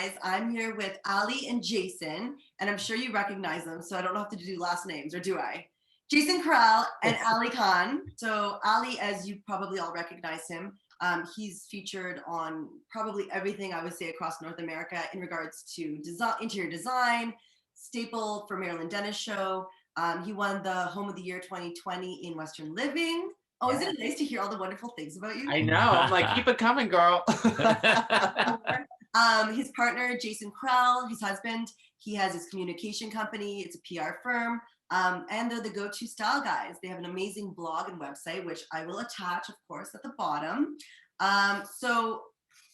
guys. I'm here with Aly and Jason, and I'm sure you recognize them, so I don't have to do last names, or do I? Jason Krell and Aly Khan. So Aly, as you probably all recognize him, he's featured on probably everything I would say across North America in regards to design, interior design, staple for Marilyn Denis Show. He won the Home of the Year 2020 in Western Living. Oh, isn't it nice to hear all the wonderful things about you? I know. I'm like, keep it coming, girl. His partner, Jason Krell, his husband, he has his communication company. It's a PR firm. And they're the go-to style guys. They have an amazing blog and website, which I will attach, of course, at the bottom. So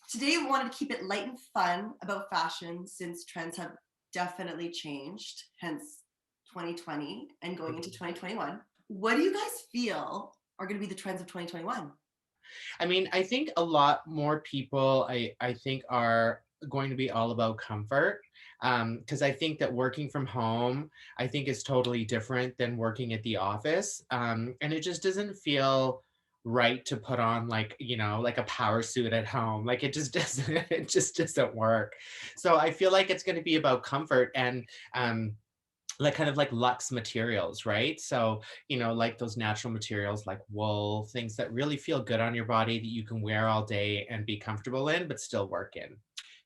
today we wanted to keep it light and fun about fashion since trends have definitely changed, hence 2020 and going into 2021. What do you guys feel are going to be the trends of 2021? I mean, I think a lot more people, I think, are going to be all about comfort. Because I think that working from home, I think is totally different than working at the office. And it just doesn't feel right to put on like, you know, like a power suit at home. Like it just doesn't work. So I feel like it's going to be about comfort and, like kind of like luxe materials, right? So, you know, like those natural materials like wool, things that really feel good on your body that you can wear all day and be comfortable in, but still work in.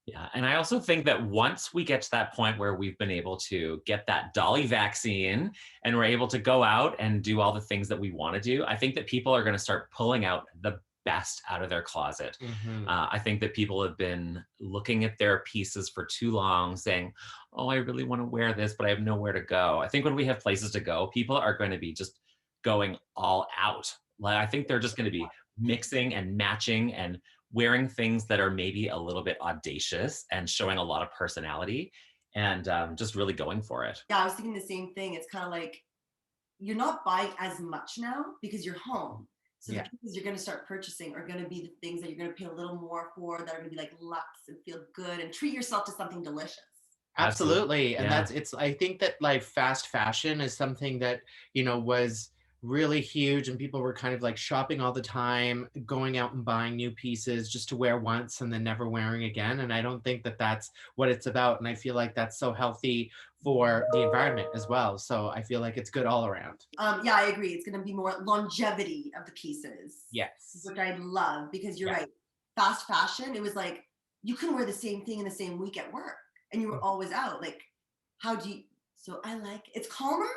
Yeah, and I also think that once we get to that point where we've been able to get that Dolly vaccine and we're able to go out and do all the things that we want to do, I think that people are going to start pulling out the best out of their closet. I think that people have been looking at their pieces for too long saying, oh, I really want to wear this, but I have nowhere to go. I think when we have places to go, people are going to be just going all out. Like, I think they're just going to be mixing and matching and wearing things that are maybe a little bit audacious and showing a lot of personality and just really going for it. Yeah, I was thinking the same thing. It's kind of like you're not buying as much now because you're home. So the pieces you're going to start purchasing are going to be the things that you're going to pay a little more for, that are going to be like luxe and feel good and treat yourself to something delicious. Absolutely. And Yeah. I think that like fast fashion is something that, you know, was really huge and people were kind of like shopping all the time, going out and buying new pieces just to wear once and then never wearing again. And I don't think that that's what it's about. And I feel like that's so healthy for the environment as well. So I feel like it's good all around. Yeah, I agree. It's going to be more longevity of the pieces. Yes. Which I love because you're right. Fast fashion, it was like you couldn't wear the same thing in the same week at work and you were always out. Like, how do you, so I like, it's calmer.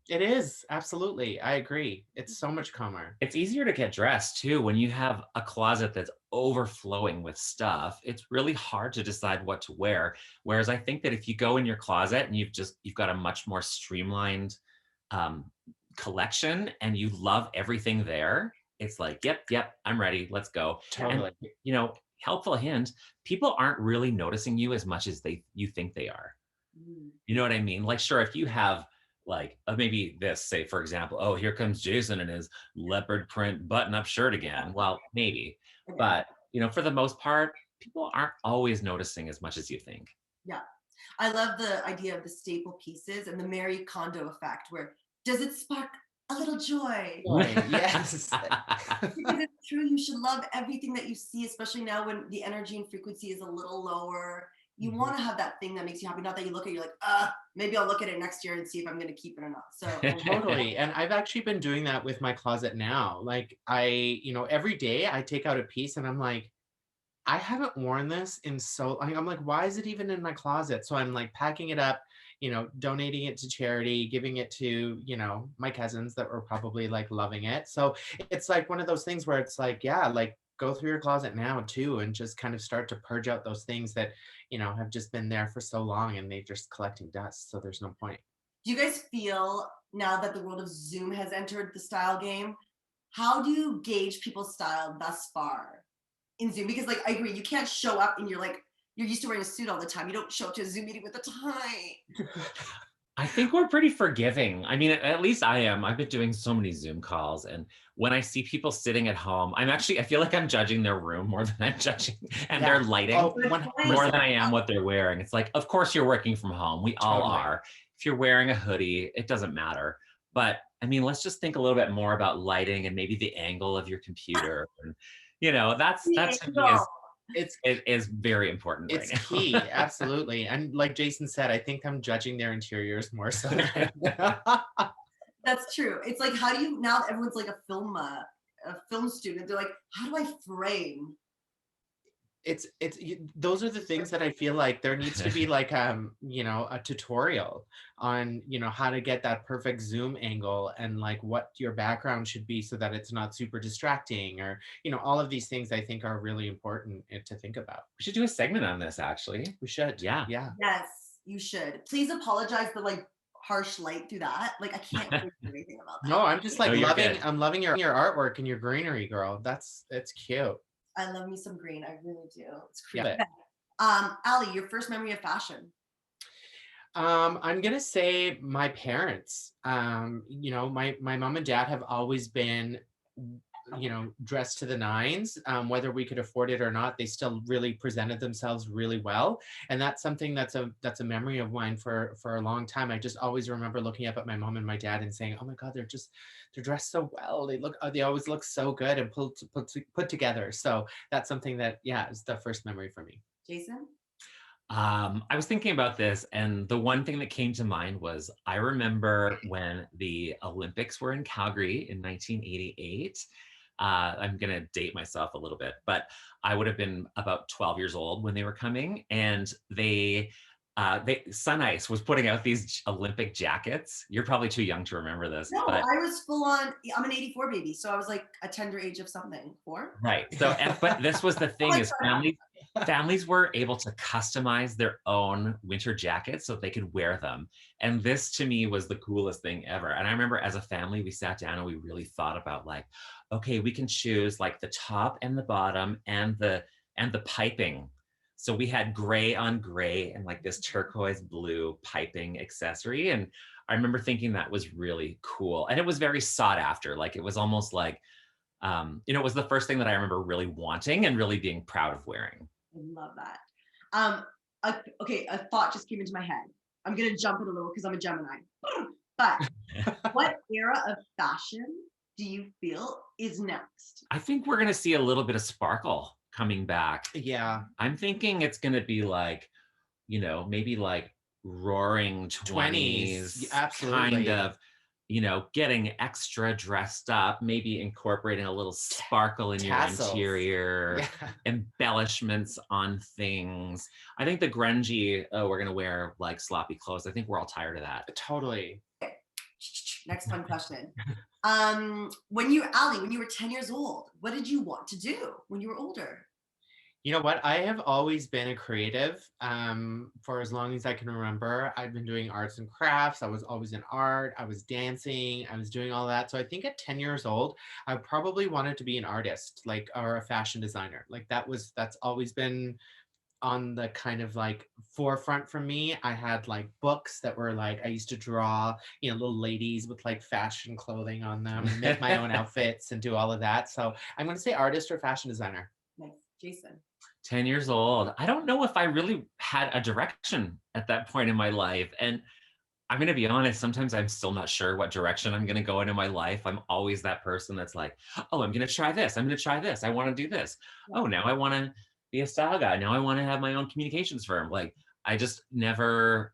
It is. Absolutely. I agree. It's so much calmer. It's easier to get dressed too when you have a closet that's overflowing with stuff. It's really hard to decide what to wear. Whereas I think that if you go in your closet and you've got a much more streamlined collection and you love everything there, it's like, yep, I'm ready. Let's go. Totally. And, you know, helpful hint, people aren't really noticing you as much as you think they are. You know what I mean? Like, sure, if you have like maybe this, say, for example, oh, here comes Jason in his leopard print button-up shirt again. Well, maybe, but you know, for the most part, people aren't always noticing as much as you think. Yeah, I love the idea of the staple pieces and the Marie Kondo effect, where does it spark a little joy? Yes. Because it's true, you should love everything that you see, especially now when the energy and frequency is a little lower. You want to have that thing that makes you happy, not that you look at it, you're like, maybe I'll look at it next year and see if I'm going to keep it or not. So totally. And I've actually been doing that with my closet now. Like you know, every day I take out a piece and I'm like, I haven't worn this in so long. I'm like, why is it even in my closet? So I'm like packing it up, you know, donating it to charity, giving it to, you know, my cousins that were probably like loving it. So it's like one of those things where it's like, yeah, like go through your closet now too and just kind of start to purge out those things that, you know, have just been there for so long and they're just collecting dust. So there's no point. Do you guys feel now that the world of Zoom has entered the style game, how do you gauge people's style thus far in Zoom? Because like, I agree, you can't show up and you're used to wearing a suit all the time. You don't show up to a Zoom meeting with a tie. I think we're pretty forgiving. I mean, at least I am. I've been doing so many Zoom calls, and when I see people sitting at home, I feel like I'm judging their room more than I'm judging and their lighting more than I am what they're wearing. It's like, of course you're working from home. We all are. If you're wearing a hoodie, it doesn't matter. But I mean, let's just think a little bit more about lighting and maybe the angle of your computer. And, you know, that's to me It is very important right It's now. key, absolutely. And like Jason said, I think I'm judging their interiors more so than That's true. It's like, how do you, now everyone's like a film student. They're like, how do I frame? those are the things that I feel like there needs to be like you know, a tutorial on, you know, how to get that perfect zoom angle and like what your background should be so that it's not super distracting, or you know, all of these things I think are really important to think about. We should do a segment on this, actually. We should. Yeah. Yes, you should. Please apologize for like harsh light through that. Like I can't do anything about that. No, I'm just like No, you're loving good. I'm loving your artwork and your greenery, girl. It's cute. I love me some green. I really do. It's Yeah. creepy. Aly, your first memory of fashion? I'm gonna say my parents. You know, my mom and dad have always been, you know, dressed to the nines. Whether we could afford it or not, they still really presented themselves really well, and that's something that's a memory of mine for a long time. I just always remember looking up at my mom and my dad and saying, "Oh my God, they're dressed so well. They always look so good and put together." So that's something that, yeah, is the first memory for me. Jason? I was thinking about this, and the one thing that came to mind was I remember when the Olympics were in Calgary in 1988. I'm going to date myself a little bit, but I would have been about 12 years old when they were coming, and Sun Ice was putting out these Olympic jackets. You're probably too young to remember this. No, but I was full on. I'm an '84 baby, so I was like a tender age of something. 4. Right. So, but this was the thing is families were able to customize their own winter jackets so they could wear them. And this to me was the coolest thing ever. And I remember as a family, we sat down and we really thought about like, okay, we can choose like the top and the bottom and the piping. So we had gray on gray and like this turquoise blue piping accessory. And I remember thinking that was really cool. And it was very sought after. Like it was almost like, you know, it was the first thing that I remember really wanting and really being proud of wearing. I love that. Okay, a thought just came into my head. I'm gonna jump it a little because I'm a Gemini. But what era of fashion do you feel is next? I think we're gonna see a little bit of sparkle coming back. Yeah. I'm thinking it's gonna be like, you know, maybe like roaring 20s, absolutely. kind of, you know, getting extra dressed up, maybe incorporating a little sparkle in Tassels. your interior, embellishments on things. I think the grungy, oh, we're gonna wear like sloppy clothes. I think we're all tired of that. Totally. Okay. Next fun question. When you were 10 years old, what did you want to do when you were older? You know what? I have always been a creative for as long as I can remember. I've been doing arts and crafts. I was always in art. I was dancing. I was doing all that. So I think at 10 years old, I probably wanted to be an artist, like, or a fashion designer. Like that's always been on the kind of like forefront for me. I had like books that were like, I used to draw, you know, little ladies with like fashion clothing on them and make my own outfits and do all of that. So I'm going to say artist or fashion designer. Nice. Jason? 10 years old. I don't know if I really had a direction at that point in my life. And I'm going to be honest, sometimes I'm still not sure what direction I'm going to go into my life. I'm always that person that's like, oh, I'm going to try this. I'm going to try this. I want to do this. Oh, now I want to be a style guy. Now I want to have my own communications firm. Like I just never,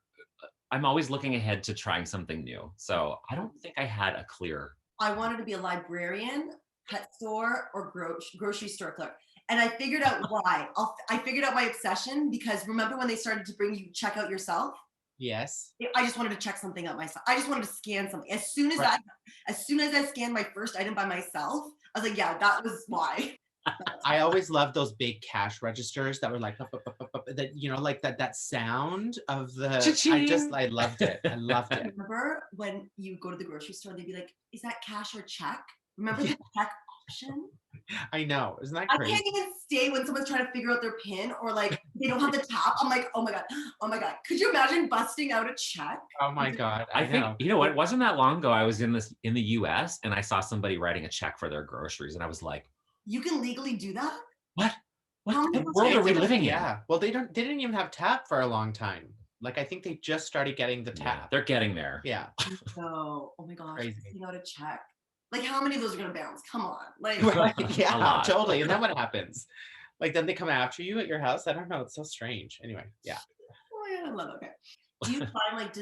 I'm always looking ahead to trying something new. So I don't think I had a clear. I wanted to be a librarian, pet store, or grocery store clerk. And I figured out why. I figured out my obsession because remember when they started to bring you check out yourself? Yes. I just wanted to check something out myself. I just wanted to scan something. As soon as I scanned my first item by myself, I was like, yeah, that was why. I always loved those big cash registers that were like that, you know, like that sound of the I loved it. I loved it. Remember when you go to the grocery store, they'd be like, is that cash or check? Remember the check option? I know. Isn't that crazy? I can't even stay when someone's trying to figure out their PIN or like they don't have the tap. I'm like, oh my God. Could you imagine busting out a check? Oh my God. I think, you know what, it wasn't that long ago. I was in the US and I saw somebody writing a check for their groceries and I was like, you can legally do that? What world are we living in? Yeah. Well, they didn't even have tap for a long time. Like I think they just started getting the tap. Yeah, they're getting there. Yeah. Oh my gosh. Crazy. You know to check. Like how many of those are gonna bounce? Come on. Like right. Yeah, totally. And then what happens? Like then they come after you at your house. I don't know. It's so strange. Anyway, yeah. Oh yeah, I love it. Okay. Do you find like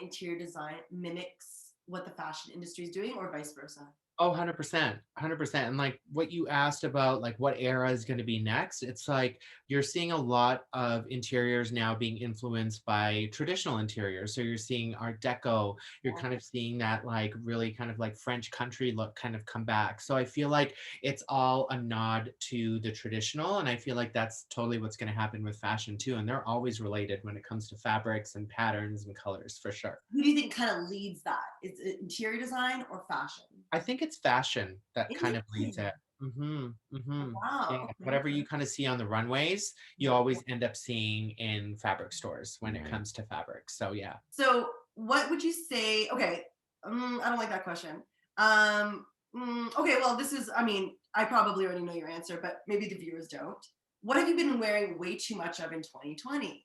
interior design mimics what the fashion industry is doing or vice versa? Oh, 100%, 100%. And like what you asked about, like what era is going to be next, it's like you're seeing a lot of interiors now being influenced by traditional interiors. So you're seeing Art Deco, you're kind of seeing that like really kind of like French country look kind of come back. So I feel like it's all a nod to the traditional. And I feel like that's totally what's going to happen with fashion too. And they're always related when it comes to fabrics and patterns and colors for sure. Who do you think kind of leads that? Is it interior design or fashion? I think it's fashion that kind of leads Interesting. it. Mm-hmm, mm-hmm. Wow. Yeah. Okay. Whatever you kind of see on the runways, you always end up seeing in fabric stores when it comes to fabric. So yeah. So what would you say? Okay, I don't like that question. Okay, well, this is, I mean, I probably already know your answer, but maybe the viewers don't. What have you been wearing way too much of in 2020?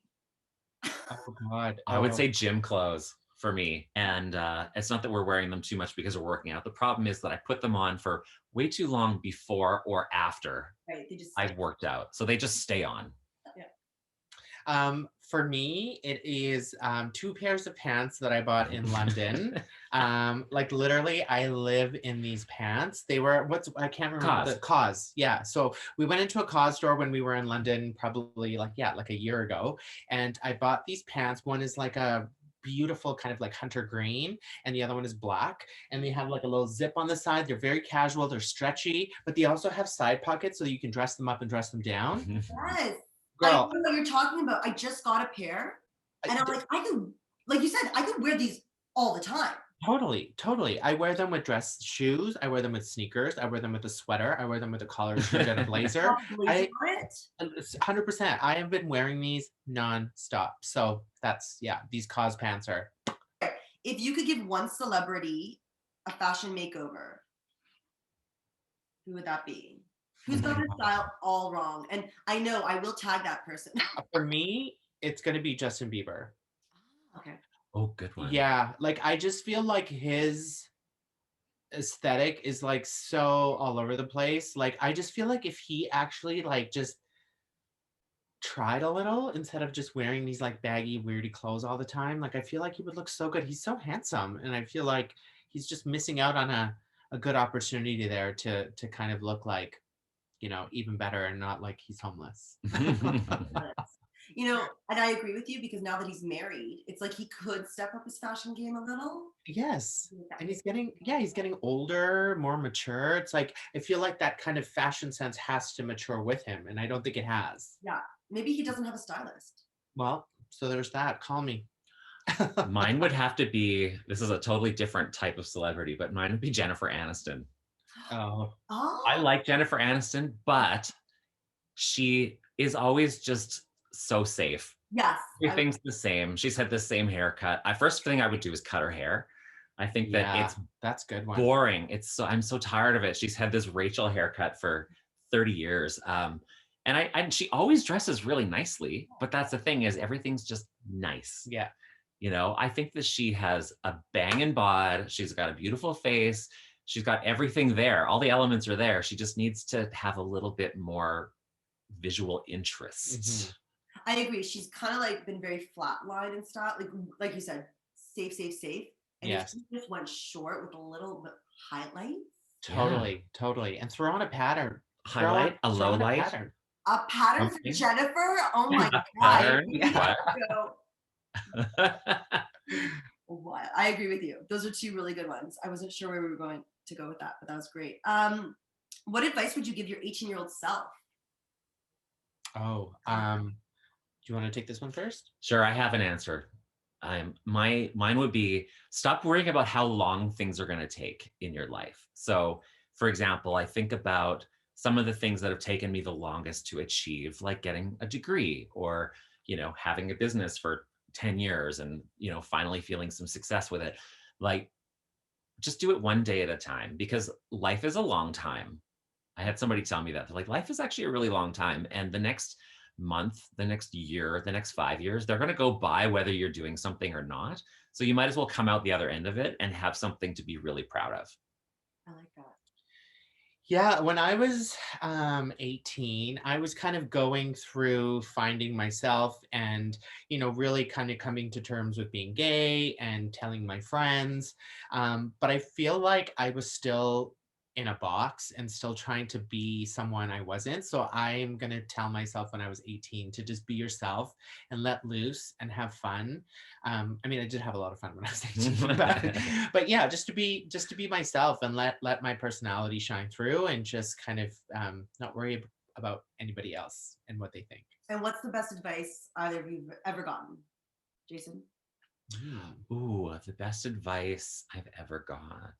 Oh God. I would say gym clothes for me. And it's not that we're wearing them too much because we're working out. The problem is that I put them on for way too long before or after Right, they just I've worked out. So they just stay on. For me, it is 2 pairs of pants that I bought in London. Like literally, I live in these pants. They were I can't remember the Cause. Yeah. So we went into a Cause store when we were in London, probably like a year ago, and I bought these pants. One is like a beautiful kind of like hunter green, and the other one is black, and they have like a little zip on the side. They're very casual, they're stretchy, but they also have side pockets so you can dress them up and dress them down. Yes. Girl, I know what you're talking about. I just got a pair, and I'm like, I could, like you said, I could wear these all the time. Totally. I wear them with dress shoes. I wear them with sneakers. I wear them with a sweater. I wear them with a collared shirt and a blazer. 100%. I have been wearing these non-stop. So that's, yeah, these Cause pants are. If you could give one celebrity a fashion makeover, who would that be? Who's got his style all wrong? And I know I will tag that person. For me, it's going to be Justin Bieber. Okay. Oh, good one. Yeah, like I just feel like his aesthetic is like so all over the place. Like I just feel like if he actually like just tried a little instead of just wearing these like baggy, weirdy clothes all the time, like I feel like he would look so good. He's so handsome, and I feel like he's just missing out on a good opportunity there to kind of look like, you know, even better and not like he's homeless. You know, and I agree with you because now that he's married, it's like he could step up his fashion game a little. Yes. And he's getting older, more mature. It's like, I feel like that kind of fashion sense has to mature with him. And I don't think it has. Yeah. Maybe he doesn't have a stylist. Well, so there's that. Call me. Mine would have to be, this is a totally different type of celebrity, but mine would be Jennifer Aniston. Oh. I like Jennifer Aniston, but she is always just so safe. Yes. Everything's the same. She's had the same haircut. First thing I would do is cut her hair. I think that that's good one. Boring. I'm so tired of it. She's had this Rachel haircut for 30 years. And she always dresses really nicely, but that's the thing is everything's just nice. Yeah. You know, I think that she has a banging bod. She's got a beautiful face. She's got everything there. All the elements are there. She just needs to have a little bit more visual interest. Mm-hmm. I agree. She's kind of like been very flatline in style. Like you said, safe. And yes. If she just went short with a little bit highlights. Totally. And throw on a pattern. Highlight, a low light. A pattern for Jennifer? Oh my God. Pattern? What? I agree with you. Those are 2 really good ones. I wasn't sure where we were going to go with that, but that was great. What advice would you give your 18-year-old self? Oh, do you want to take this one first? Sure, I have an answer. Mine would be stop worrying about how long things are going to take in your life. So, for example, I think about some of the things that have taken me the longest to achieve, like getting a degree or, you know, having a business for 10 years and, you know, finally feeling some success with it. Like, just do it one day at a time because life is a long time. I had somebody tell me that. They're like, life is actually a really long time. And the next month, the next year, the next 5 years, they're going to go by whether you're doing something or not. So you might as well come out the other end of it and have something to be really proud of. I like that. Yeah, when I was 18, I was kind of going through finding myself and, really kind of coming to terms with being gay and telling my friends. But I feel like I was still in a box and still trying to be someone I wasn't. So I'm going to tell myself when I was 18 to just be yourself and let loose and have fun. I mean, I did have a lot of fun when I was 18, but yeah, just to be myself and let my personality shine through and just kind of not worry about anybody else and what they think. And what's the best advice either of you've ever gotten, Jason? Ooh, the best advice I've ever got.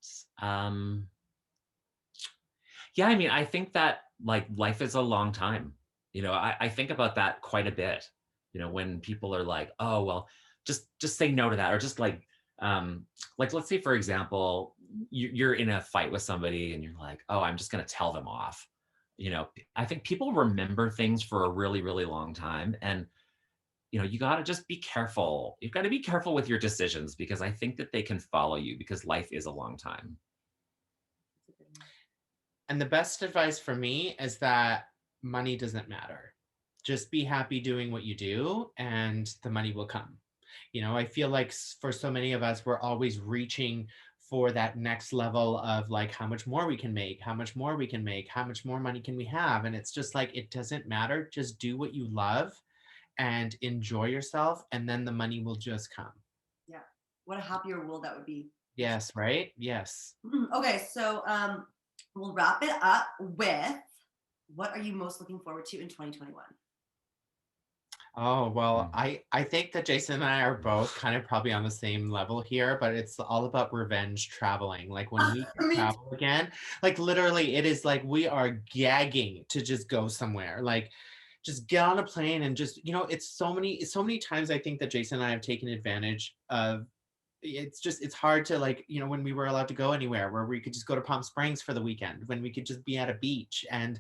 Yeah, I mean, I think that like life is a long time. I think about that quite a bit. When people are like, oh, well, just say no to that. Or just like let's say, for example, you're in a fight with somebody and you're like, oh, I'm just going to tell them off. I think people remember things for a really, really long time. And, you got to just be careful. You've got to be careful with your decisions because I think that they can follow you because life is a long time. And the best advice for me is that money doesn't matter. Just be happy doing what you do and the money will come. I feel like for so many of us, we're always reaching for that next level of like how much more we can make, how much more we can make, how much more money can we have? And it's just like, it doesn't matter. Just do what you love and enjoy yourself. And then the money will just come. Yeah. What a happier world that would be. Yes, right? Yes. Okay, so we'll wrap it up with what are you most looking forward to in 2021? Oh, well, I think that Jason and I are both kind of probably on the same level here, but it's all about revenge traveling. Like when we can travel again, like literally it is like we are gagging to just go somewhere. Like just get on a plane and just, it's so many times I think that Jason and I have taken advantage of. It's hard to like, when we were allowed to go anywhere where we could just go to Palm Springs for the weekend, when we could just be at a beach and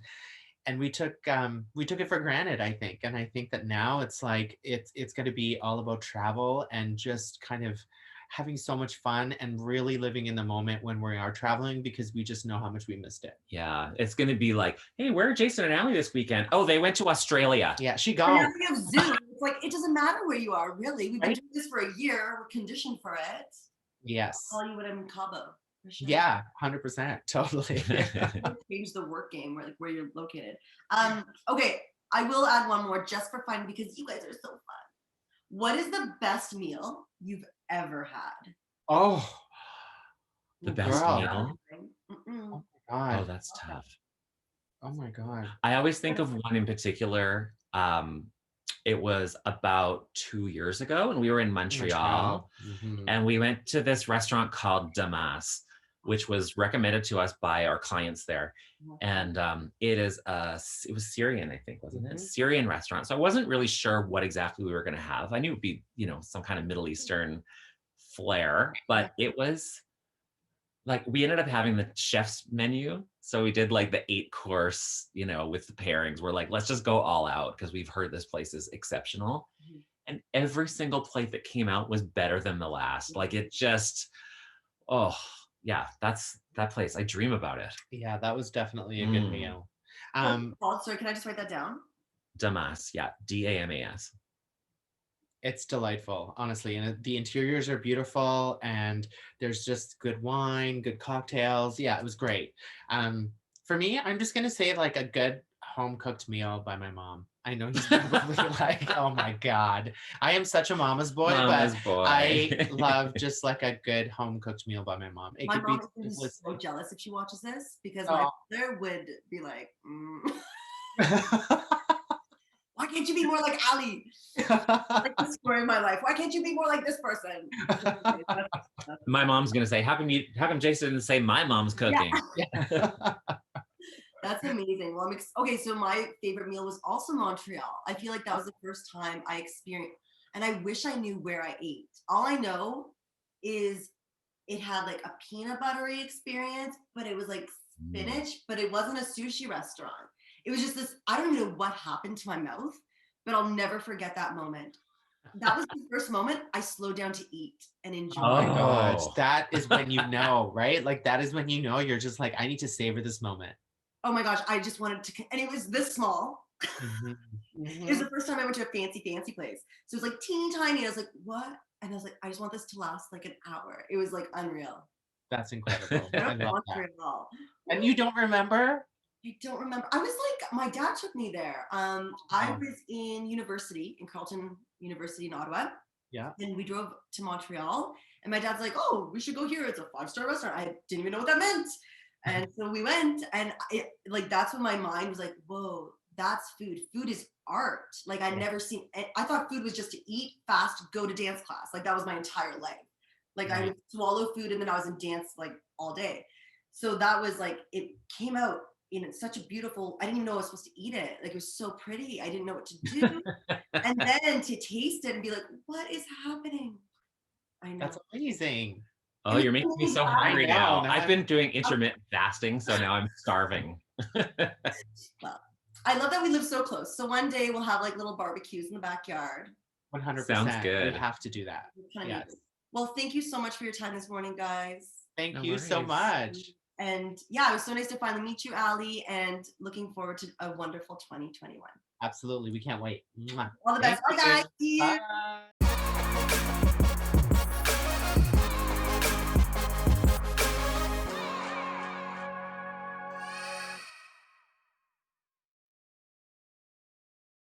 we took it for granted, I think. And I think that now it's like it's going to be all about travel and just kind of having so much fun and really living in the moment when we are traveling because we just know how much we missed it. Yeah, it's going to be like, hey, where are Jason and Aly this weekend? Oh, they went to Australia. Yeah, she gone. Yeah, we have Zoom. It's like it doesn't matter where you are, really. We've been doing this for a year. We're conditioned for it. Yes. I'll call you when I'm in Cabo. Sure. Yeah, 100%. Totally. Change the work game where you're located. Okay, I will add one more just for fun because you guys are so fun. What is the best meal you've ever had? Oh, the best meal? Oh my God. Oh, that's tough. Oh my God. I always think of one in particular. It was about 2 years ago and we were in Montreal. And we went to this restaurant called Damas, which was recommended to us by our clients there. And it was Syrian, I think, wasn't it? Syrian restaurant. So I wasn't really sure what exactly we were going to have. I knew it'd be, some kind of Middle Eastern flair, but it was like, we ended up having the chef's menu. So we did like the 8-course, with the pairings. We're like, let's just go all out because we've heard this place is exceptional. And every single plate that came out was better than the last. Like it just, oh yeah, that's that place. I dream about it. Yeah, that was definitely a good meal. Sorry, can I just write that down? Damas, yeah, Damas. It's delightful, honestly. And the interiors are beautiful and there's just good wine, good cocktails. Yeah, it was great. For me, I'm just going to say like a good home cooked meal by my mom. I know he's probably like, oh my God, I am such a mama's boy, I love just like a good home cooked meal by my mom. My mom is so jealous if she watches this because my mother would be like, why can't you be more like Aly? Like the story of my life. Why can't you be more like this person? My mom's gonna say, how come Jason didn't say my mom's cooking? Yeah. That's amazing. Well, okay, so my favorite meal was also Montreal. I feel like that was the first time I experienced, and I wish I knew where I ate. All I know is it had like a peanut buttery experience, but it was like spinach, but it wasn't a sushi restaurant. It was just this, I don't even know what happened to my mouth, but I'll never forget that moment. That was the first moment I slowed down to eat and enjoy. Oh my God. That is when you know, right? Like that is when you know you're just like, I need to savor this moment. oh my gosh, I just wanted to, and it was this small. Mhm. It was the first time I went to a fancy place. So it was like teeny tiny. I was like, what? And I was like, I just want this to last like an hour. It was like unreal. That's incredible. I I don't love want that. it at all. And you don't remember? I don't remember. I was like, my dad took me there. I Oh. was in university, in Carleton University in Ottawa. Yeah. And we drove to Montreal. And my dad's like, oh, we should go here. It's a 5-star restaurant. I didn't even know what that meant. And so we went, and it, like, that's when my mind was like, whoa, that's food. Food is art. Like, I'd never seen, I thought food was just to eat fast, go to dance class. Like, that was my entire life. Like, I would swallow food and then I was in dance like all day. So that was like, it came out in such a beautiful, I didn't even know I was supposed to eat it. Like, it was so pretty. I didn't know what to do. And then to taste it and be like, what is happening? I know. That's amazing. Oh, you're making me so hungry now. now I've been doing intermittent fasting, so now I'm starving. Well, I love that we live so close. So one day we'll have like little barbecues in the backyard. 100%. Sounds good. We have to do that. Yes. Well, thank you so much for your time this morning, guys. Thank No you so worries. much. And yeah, it was so nice to finally meet you, Aly, and looking forward to a wonderful 2021. Absolutely. We can't wait. Mwah. All the best. Thank Bye, guys. See you. Bye.